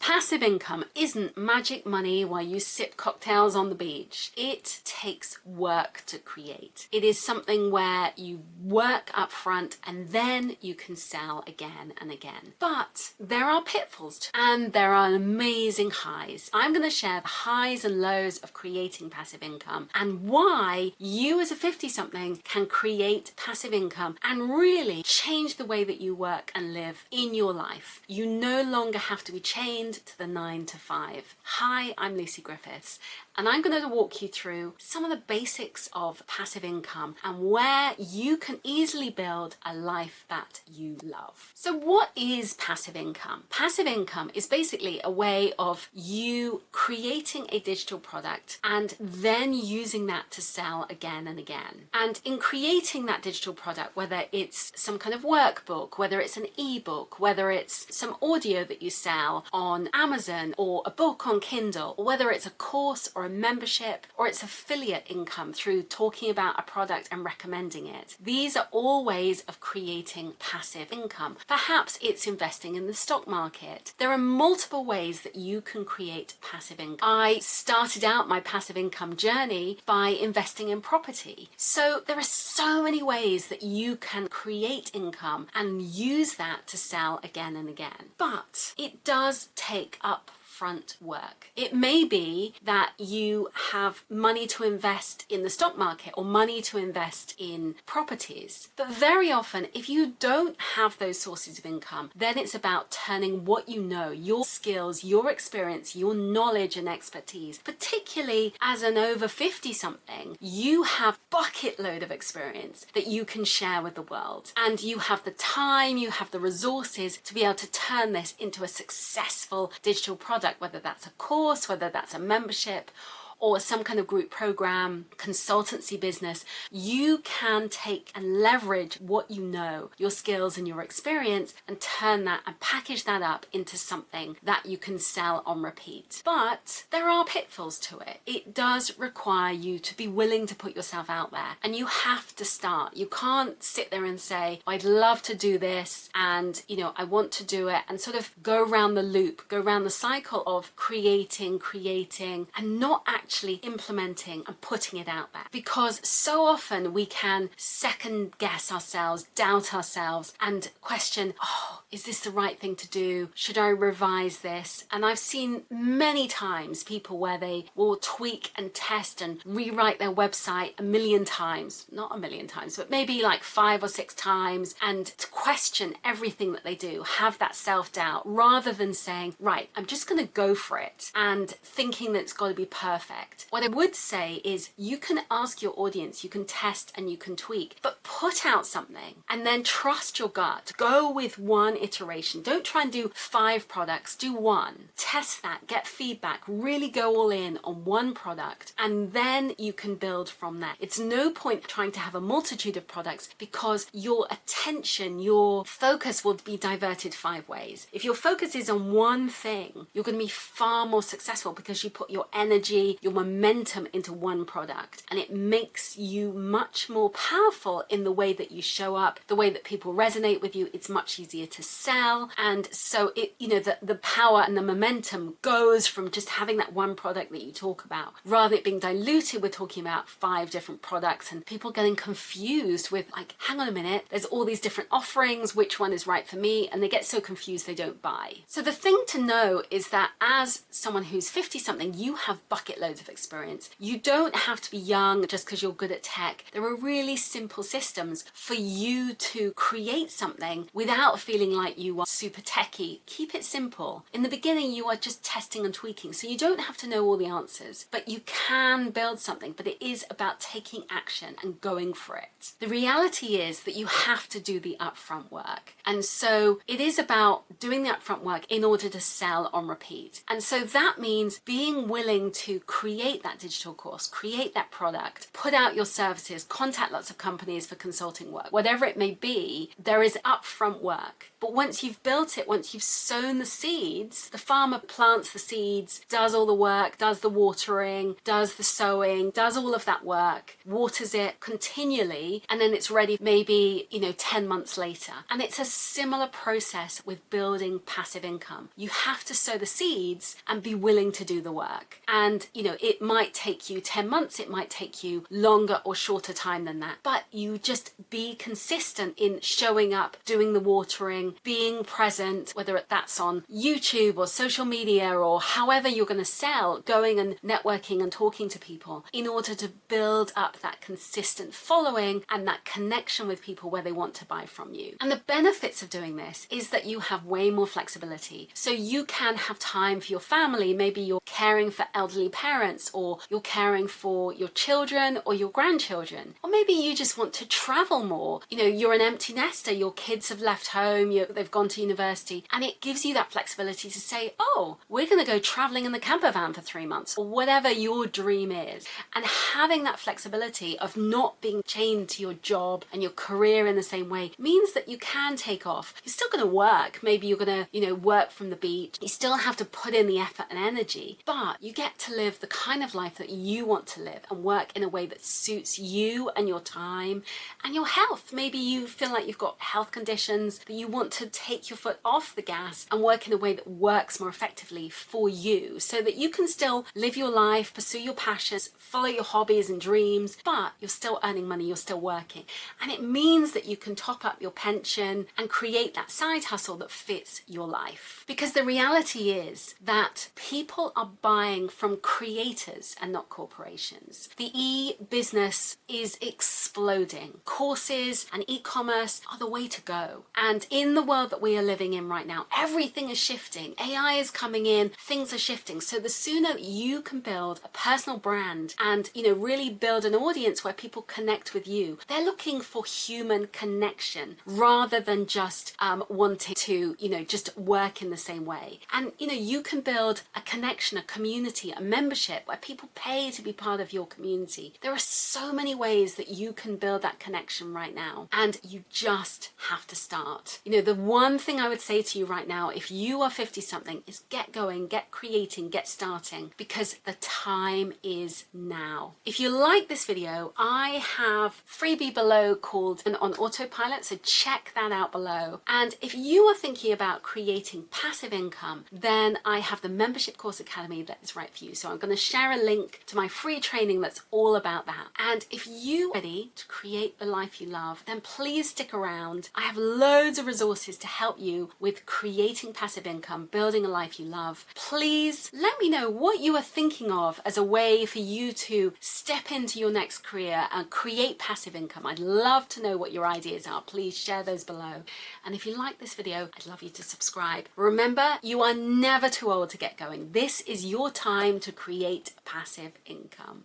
Passive income isn't magic money while you sip cocktails on the beach. It takes work to create. It is something where you work up front and then you can sell again and again. But there are pitfalls and there are amazing highs. I'm going to share the highs and lows of creating passive income and why you as a 50-something can create passive income and really change the way that you work and live in your life. You no longer have to be chained to the 9 to 5. Hi, I'm Lucy Griffiths, and I'm going to walk you through some of the basics of passive income and where you can easily build a life that you love. So what is passive income? Passive income is basically a way of you creating a digital product and then using that to sell again and again. And in creating that digital product, whether it's some kind of workbook, whether it's an ebook, whether it's some audio that you sell on Amazon or a book on Kindle, or whether it's a course or a membership or it's affiliate income through talking about a product and recommending it. These are all ways of creating passive income. Perhaps it's investing in the stock market. There are multiple ways that you can create passive income. I started out my passive income journey by investing in property. So there are so many ways that you can create income and use that to sell again and again. But it does take up front work. It may be that you have money to invest in the stock market or money to invest in properties. But very often, if you don't have those sources of income, then it's about turning what you know, your skills, your experience, your knowledge and expertise, particularly as an over 50-something, you have bucket load of experience that you can share with the world. And you have the time, you have the resources to be able to turn this into a successful digital product, whether that's a course, whether that's a membership, or some kind of group program, consultancy business. You can take and leverage what you know, your skills and your experience, and turn that and package that up into something that you can sell on repeat. But there are pitfalls to it. It does require you to be willing to put yourself out there, and you have to start. You can't sit there and say, I'd love to do this and I want to do it, and sort of go around the loop, go around the cycle of creating and not actually implementing and putting it out there. Because so often we can second guess ourselves, doubt ourselves, and question, is this the right thing to do? Should I revise this? And I've seen many times people where they will tweak and test and rewrite their website a million times, not a million times, but maybe like 5 or 6 times, and to question everything that they do, have that self-doubt, rather than saying, right, I'm just going to go for it and thinking that it's got to be perfect. What I would say is you can ask your audience, you can test and you can tweak, but put out something and then trust your gut. Go with one iteration. Don't try and do 5 products, do one. Test that, get feedback, really go all in on one product, and then you can build from there. It's no point trying to have a multitude of products because your attention, your focus will be diverted 5 ways. If your focus is on one thing, you're going to be far more successful because you put your energy, your momentum into one product, and it makes you much more powerful in the way that you show up, the way that people resonate with you. It's much easier to sell, and so it the power and the momentum goes from just having that one product that you talk about, rather than it being diluted with talking about 5 different products and people getting confused with, like, hang on a minute, there's all these different offerings, which one is right for me? And they get so confused they don't buy. So the thing to know is that as someone who's 50-something, you have bucket loads of experience. You don't have to be young just because you're good at tech. There are really simple systems for you to create something without feeling like you are super techy. Keep it simple. In the beginning, you are just testing and tweaking, so you don't have to know all the answers, but you can build something. But it is about taking action and going for it. The reality is that you have to do the upfront work, and so it is about doing the upfront work in order to sell on repeat. And so that means being willing to create that digital course, create that product, put out your services, contact lots of companies for consulting work, whatever it may be, there is upfront work. But once you've built it, once you've sown the seeds, the farmer plants the seeds, does all the work, does the watering, does the sowing, does all of that work, waters it continually, and then it's ready maybe, 10 months later. And it's a similar process with building passive income. You have to sow the seeds and be willing to do the work. And, it might take you 10 months, it might take you longer or shorter time than that. But you just be consistent in showing up, doing the watering, being present, whether that's on YouTube or social media or however you're going to sell, going and networking and talking to people in order to build up that consistent following and that connection with people where they want to buy from you. And the benefits of doing this is that you have way more flexibility. So you can have time for your family. Maybe you're caring for elderly parents, or you're caring for your children or your grandchildren. Or maybe you just want to travel more. You're an empty nester, your kids have left home, they've gone to university, and it gives you that flexibility to say, oh, we're going to go traveling in the camper van for 3 months, or whatever your dream is. And having that flexibility of not being chained to your job and your career in the same way means that you can take off. You're still going to work. Maybe you're going to, work from the beach. You still have to put in the effort and energy, but you get to live the kind of life that you want to live and work in a way that suits you and your time and your health. Maybe you feel like you've got health conditions that you want to take your foot off the gas and work in a way that works more effectively for you, so that you can still live your life, pursue your passions, follow your hobbies and dreams, but you're still earning money, you're still working. And it means that you can top up your pension and create that side hustle that fits your life. Because the reality is that people are buying from creators and not corporations. The e-business is exploding. Courses and e-commerce are the way to go. And in the world that we are living in right now, everything is shifting. AI is coming in, things are shifting. So the sooner you can build a personal brand and, really build an audience where people connect with you, they're looking for human connection rather than just wanting to, just work in the same way. And, you can build a connection, a community, a membership where people pay to be part of your community. There are so many ways that you can build that connection right now, and you just have to start. The one thing I would say to you right now, if you are 50 something, is get going, get creating, get starting, because the time is now. If you like this video, I have freebie below called On Autopilot, so check that out below. And if you are thinking about creating passive income, then I have the Membership Course Academy that is right for you. So I'm going to share a link to my free training that's all about that. And if you are ready to create the life you love, then please stick around. I have loads of resources to help you with creating passive income, building a life you love. Please let me know what you are thinking of as a way for you to step into your next career and create passive income. I'd love to know what your ideas are. Please share those below. And if you like this video, I'd love you to subscribe. Remember, you are never too old to get going. This is your time to create passive income.